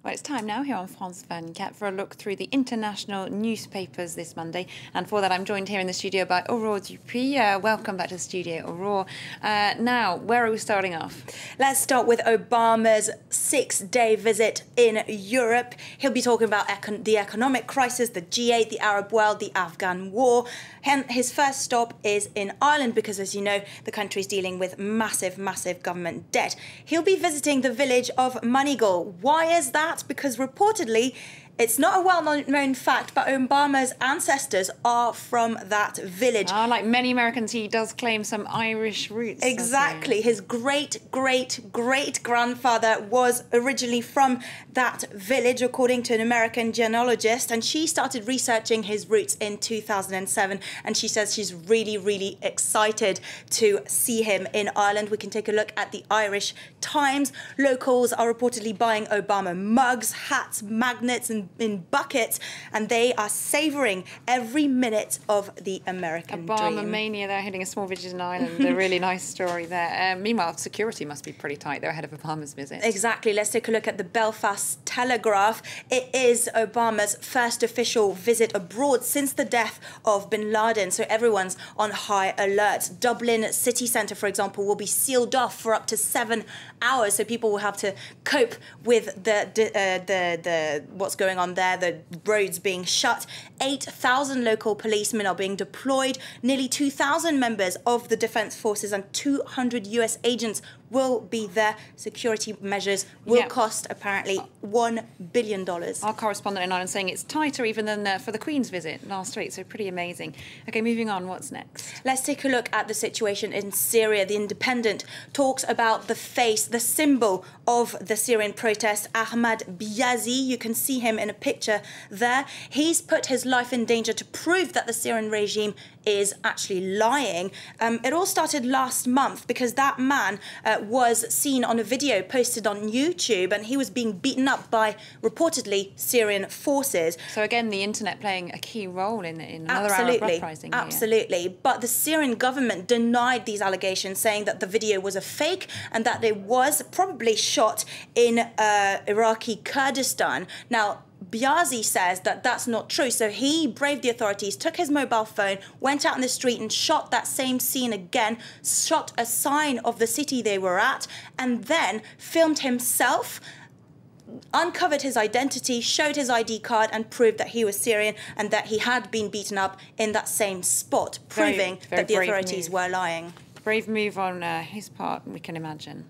Well, it's time now here on France 24 for a look through the international newspapers this Monday. And for that, I'm joined here in the studio by Aurore Dupuis. Welcome back to the studio, Aurore. Now, where are we starting off? Let's start with Obama's 6-day visit in Europe. He'll be talking about the economic crisis, the G8, the Arab world, the Afghan war. And his first stop is in Ireland because, as you know, the country is dealing with massive, massive government debt. He'll be visiting the village of Moneygall. Why is that? Because reportedly, it's not a well-known fact, but Obama's ancestors are from that village. Like many Americans, he does claim some Irish roots. Exactly. His great-great-great-grandfather was originally from that village, according to an American genealogist, and she started researching his roots in 2007, and she says she's really, really excited to see him in Ireland. We can take a look at the Irish Times. Locals are reportedly buying Obama mugs, hats, magnets, and in buckets, and they are savouring every minute of the American dream. Obama mania, they're hitting a small village in Ireland. A really nice story there. Meanwhile, security must be pretty tight there ahead of Obama's visit. Exactly. Let's take a look at the Belfast Telegraph. It is Obama's first official visit abroad since the death of bin Laden, so everyone's on high alert. Dublin city centre, for example, will be sealed off for up to 7 hours, so people will have to cope with the what's going on there, the roads being shut. 8,000 local policemen are being deployed. Nearly 2,000 members of the defence forces and 200 US agents will be there. Security measures will cost apparently $1 billion. Our correspondent in Ireland saying it's tighter even than for the Queen's visit last week, so pretty amazing. Okay, moving on, what's next? Let's take a look at the situation in Syria. The Independent talks about the face, the symbol of the Syrian protest, Ahmad Biazi. You can see him in a picture there. He's put his life in danger to prove that the Syrian regime is actually lying. It all started last month because that man was seen on a video posted on YouTube, and he was being beaten up by reportedly Syrian forces. So again, the internet playing a key role in another Arab uprising. Absolutely. But the Syrian government denied these allegations, saying that the video was a fake and that it was probably shot in Iraqi Kurdistan. Now, Biazi says that that's not true, so he braved the authorities, took his mobile phone, went out in the street and shot that same scene again, shot a sign of the city they were at, and then filmed himself, uncovered his identity, showed his ID card and proved that he was Syrian and that he had been beaten up in that same spot, proving that the authorities were lying. Brave move on his part, we can imagine.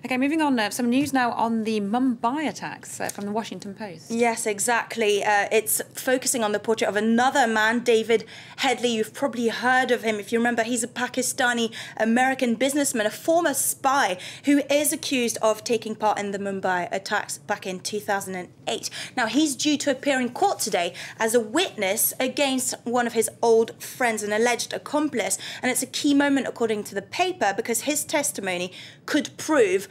Okay, moving on, some news now on the Mumbai attacks from the Washington Post. Yes, exactly. It's focusing on the portrait of another man, David Headley. You've probably heard of him. If you remember, he's a Pakistani-American businessman, a former spy who is accused of taking part in the Mumbai attacks back in 2008. Now, he's due to appear in court today as a witness against one of his old friends, an alleged accomplice. And it's a key moment, according to the paper, because his testimony could prove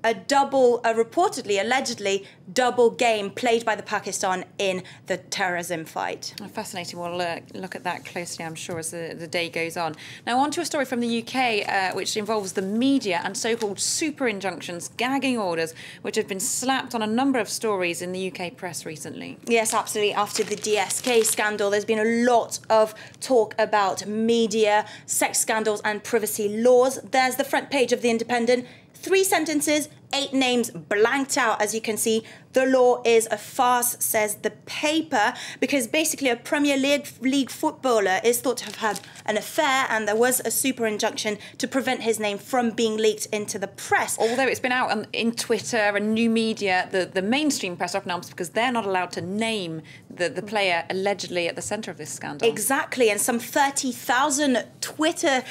a reportedly, allegedly, double game played by the Pakistan in the terrorism fight. Fascinating. We'll look at that closely, I'm sure, as the day goes on. Now, on to a story from the UK, which involves the media and so-called super injunctions, gagging orders, which have been slapped on a number of stories in the UK press recently. Yes, absolutely. After the DSK scandal, there's been a lot of talk about media, sex scandals and privacy laws. There's the front page of The Independent. 3 sentences, 8 names blanked out, as you can see. The law is a farce, says the paper, because basically a Premier League footballer is thought to have had an affair, and there was a super injunction to prevent his name from being leaked into the press. Although it's been out in Twitter and new media, the mainstream press are announced because they're not allowed to name the player allegedly at the centre of this scandal. Exactly, and some 30,000 Twitter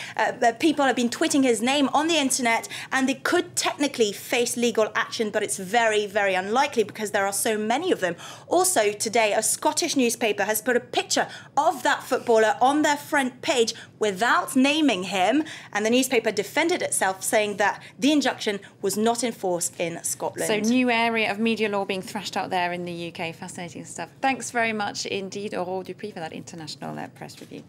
people have been tweeting his name on the internet, and they could technically face legal action, but it's very, very unlikely because there are so many of them. Also today, a Scottish newspaper has put a picture of that footballer on their front page without naming him, and the newspaper defended itself, saying that the injunction was not enforced in Scotland. So new area of media law being thrashed out there in the UK. Fascinating stuff. Thanks very much indeed, Aurore Dupuis, for that international press review.